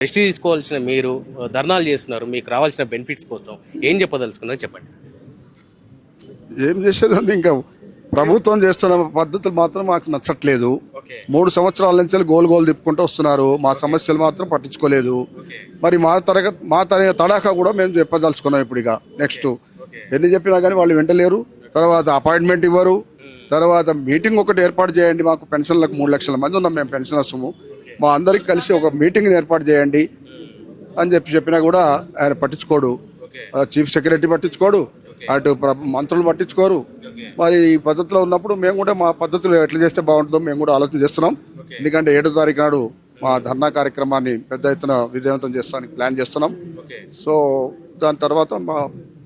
Rest తీసుకోవాల్సిన మీరు ధర్నాలు చేస్తున్నారు, మీకు రావాల్సిన బెనిఫిట్స్ కోసం ఏం చెప్పదలుచుకున్నారు చెప్పండి. ఏం చేసేదండి, ఇంకా ప్రభుత్వం చేస్తున్న పద్ధతులు మాత్రం మాకు నచ్చట్లేదు. 3 సంవత్సరాల నుంచి గోలు తిప్పుకుంటూ వస్తున్నారు. మా సమస్యలు మాత్రం పట్టించుకోలేదు. మరి మా తడాఖా కూడా మేము చెప్పదలుచుకున్నాం. ఇప్పుడు ఇక నెక్స్ట్ ఎన్ని చెప్పినా కానీ వాళ్ళు వింటలేరు. తర్వాత అపాయింట్మెంట్ ఇవ్వరు. తర్వాత మీటింగ్ ఒకటి ఏర్పాటు చేయండి, మాకు పెన్షన్లకు 3 లక్షల మంది ఉన్నాం మేము పెన్షనర్స్, మా అందరికి కలిసి ఒక మీటింగ్ని ఏర్పాటు చేయండి అని చెప్పినా కూడా ఆయన పట్టించుకోడు. చీఫ్ సెక్రటరీ పట్టించుకోడు, అటు మంత్రులు పట్టించుకోరు. మరి ఈ పద్ధతిలో ఉన్నప్పుడు మేము కూడా మా పద్ధతులు ఎట్లా చేస్తే బాగుంటుందో మేము కూడా ఆలోచన చేస్తున్నాం. ఎందుకంటే 7వ తారీఖు నాడు మా ధర్నా కార్యక్రమాన్ని పెద్ద ఎత్తున విజయవంతం చేస్తానికి ప్లాన్ చేస్తున్నాం. సో దాని తర్వాత మా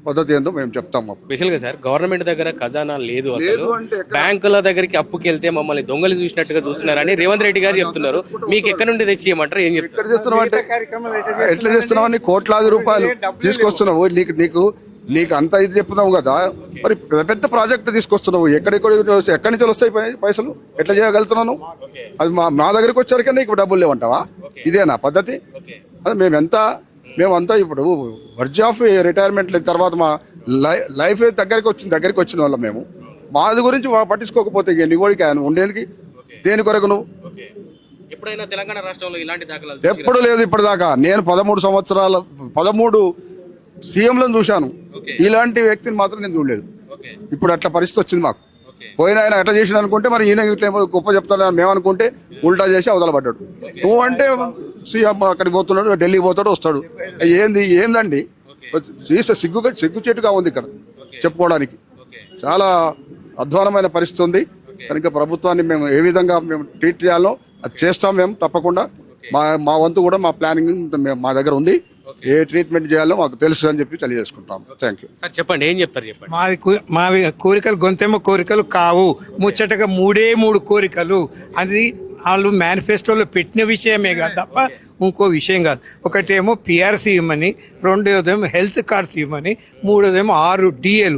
పద్ధతి ఏందో మేము చెప్తాము. స్పెషల్ గా సార్, గవర్నమెంట్ దగ్గర ఖజానా లేదు, అసలు బ్యాంకుల దగ్గరికి అప్పుకి వెళ్తే మమ్మల్ని దొంగలు చూసినట్టుగా చూస్తున్నారని రేవంత్ రెడ్డి గారు చెప్తున్నారు. మీకు ఎక్కడ నుండి తెచ్చి ఇవ్వమంటారు? ఏం చెప్తారు? ఎట్లా చేస్తున్నావు? కోట్లాది రూపాయలు తీసుకొస్తున్నావు. నీకు అంత ఇది చెప్తున్నావు కదా, మరి పెద్ద ప్రాజెక్ట్ తీసుకొస్తున్నావు. ఎక్కడి నుంచి వస్తాయి పైసలు? ఎట్లా చేయగలుగుతున్నాను? అది మా దగ్గరికి వచ్చారికన్నా నీకు డబ్బులు లేవంటావా? ఇదేనా పద్ధతి? అది మేమంతా ఇప్పుడు వర్జ్ ఆఫ్ రిటైర్మెంట్ తర్వాత మా లైఫ్ దగ్గరికి వచ్చిన వాళ్ళం మేము. మాది గురించి పట్టించుకోకపోతే నీకు ఉండేందుకు దేని కొరకు నువ్వు? ఎప్పుడైనా తెలంగాణ రాష్ట్రంలో ఇలాంటి దాఖలాలు ఎప్పుడు లేదు ఇప్పటిదాకా. నేను 13 సీఎంలను చూశాను, ఇలాంటి వ్యక్తిని మాత్రం నేను చూడలేదు. ఇప్పుడు అట్లా పరిస్థితి వచ్చింది మాకు. పోయిన ఆయన ఎట్లా చేసిన అనుకుంటే మరి ఈయన ఇట్లా గొప్ప చెప్తాడని మేము అనుకుంటే ఉల్టా చేసి అవతల పడ్డాడు. నువ్వు అంటే సీఎం అక్కడికి పోతున్నాడు, ఢిల్లీకి పోతాడు, వస్తాడు. ఏందండి? సిగ్గుచేటుగా ఉంది ఇక్కడ చెప్పుకోవడానికి. చాలా అధ్వానమైన పరిస్థితి ఉంది. కనుక ప్రభుత్వాన్ని మేము ఏ విధంగా మేము ట్రీట్ చేయాలో అది చేస్తాం. మేము తప్పకుండా మా వంతు కూడా మా ప్లానింగ్ మా దగ్గర ఉంది. ఏ ట్రీట్మెంట్ చేయాలో మాకు తెలుసు అని చెప్పి తెలియజేసుకుంటాం. Thank you sir. చెప్పండి, ఏం చెప్తారు చెప్పండి. మావి కోరికలు గొంతేమో కోరికలు కావు, ముచ్చటగా 3 కోరికలు. అది వాళ్ళు మేనిఫెస్టోలో పెట్టిన విషయమే కాదు తప్ప ఇంకో విషయం కాదు. ఒకటేమో పిఆర్సీ ఇవ్వమని, రెండోదేమో హెల్త్ కార్డ్స్ ఇవ్వమని, మూడోదేమో 6 DL.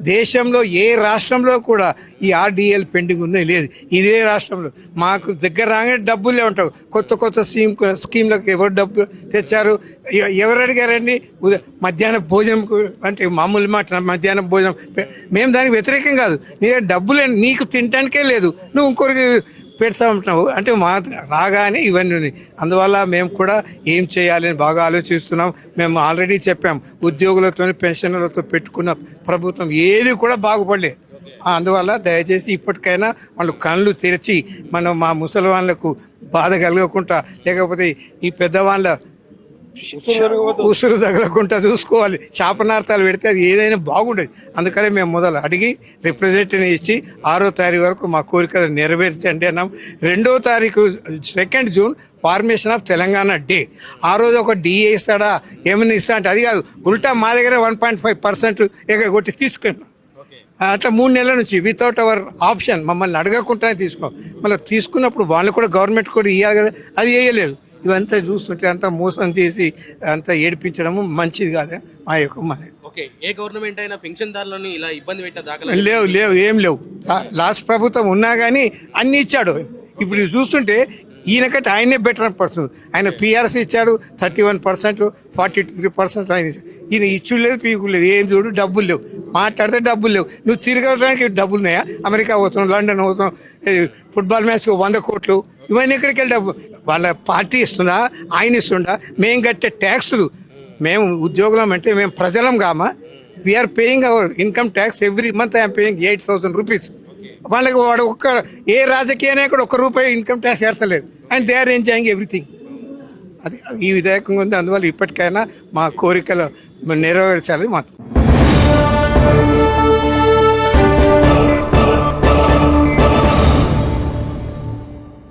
దేశంలో ఏ రాష్ట్రంలో కూడా ఈ 6 DL పెండింగ్ ఉందో లేదు. ఇదే రాష్ట్రంలో మాకు దగ్గర రాగానే డబ్బులే ఉంటావు. కొత్త స్కీమ్లకు ఎవరు డబ్బు తెచ్చారు? ఎవరు అడిగారండి? మధ్యాహ్నం భోజనం అంటే మామూలు మాట మధ్యాహ్నం భోజనం మేము దానికి వ్యతిరేకం కాదు. నీ డబ్బులే నీకు తినటానికే లేదు, నువ్వు ఇంకొకరికి పెడతా ఉంటున్నావు అంటే మా రాగానే ఇవన్నీ ఉన్నాయి. అందువల్ల మేము కూడా ఏం చేయాలని బాగా ఆలోచిస్తున్నాం. మేము ఆల్రెడీ చెప్పాం, ఉద్యోగులతో పెన్షనర్లతో పెట్టుకున్న ప్రభుత్వం ఏది కూడా బాగుపడలేదు. అందువల్ల దయచేసి ఇప్పటికైనా వాళ్ళు కళ్ళు తెరిచి మా ముసలి వాళ్ళకు బాధ కలగకుండా, లేకపోతే ఈ పెద్దవాళ్ళ ఉసురు తగలకుండా చూసుకోవాలి. శాపనార్థాలు పెడితే అది ఏదైనా బాగుండేది. అందుకనే మేము మొదలు అడిగి రిప్రజెంటేటివ్ ఇచ్చి 6వ తారీఖు వరకు మా కోరికలు నెరవేర్చండి అన్నాం. 2వ తారీఖు 2 June formation of Telangana day. ఆ రోజు ఒక DA ఇస్తాడా ఏమైనా ఇస్తా అంటే అది కాదు, ఉల్టా మా దగ్గర 1.5% ఎగగొట్టి తీసుకున్నాం. అట్లా 3 నెలల నుంచి వితౌట్ అవర్ ఆప్షన్ మమ్మల్ని అడగకుండానే తీసుకోం. మళ్ళీ తీసుకున్నప్పుడు వాళ్ళు కూడా గవర్నమెంట్ కూడా ఇవ్వాలి కదా, అది వేయలేదు. ఇవంతా చూస్తుంటే అంతా మోసం చేసి అంతా ఏడిపించడము మంచిది కాదు మా యొక్క మన. ఏ గవర్నమెంట్ అయినా పెన్షన్దారులను ఇలా ఇబ్బంది పెట్టే దాఖలా ఏం లేవు. లాస్ట్ ప్రభుత్వం ఉన్నా కానీ అన్ని ఇచ్చాడు. ఇప్పుడు చూస్తుంటే ఈయనకంటే ఆయనే బెటర్ అనిపిస్తుంది. ఆయన PRC ఇచ్చాడు 31%, 43% ఆయన ఈయన ఇచ్చుడు లేదు, పీకు లేదు. ఏం చూడు, డబ్బులు లేవు. మాట్లాడితే డబ్బులు లేవు. నువ్వు తిరగడానికి డబ్బులు ఉన్నాయా? అమెరికా పోతున్నావు, లండన్ పోతున్నావు, ఫుట్బాల్ మ్యాచ్కి 100 కోట్లు, ఇవన్నీ ఎక్కడికి వెళ్ళి డబ్బు వాళ్ళ పార్టీ ఇస్తుందా, ఆయన ఇస్తుందా? మేము కట్టే ట్యాక్సులు, మేము ఉద్యోగులం అంటే మేము ప్రజలం కామా. We are paying our income tax every month. I'm paying 8,000 rupees. వాళ్ళకి వాడు ఏ రాజకీయ నాయకుడు ₹1 ఇన్కమ్ ట్యాక్స్ ఏర్తలేదు. And they are enjoying everything. అది ఈ విధేయకంగా ఉంది. అందువల్ల ఇప్పటికైనా మా కోరికలు నెరవేర్చాలని మాకు.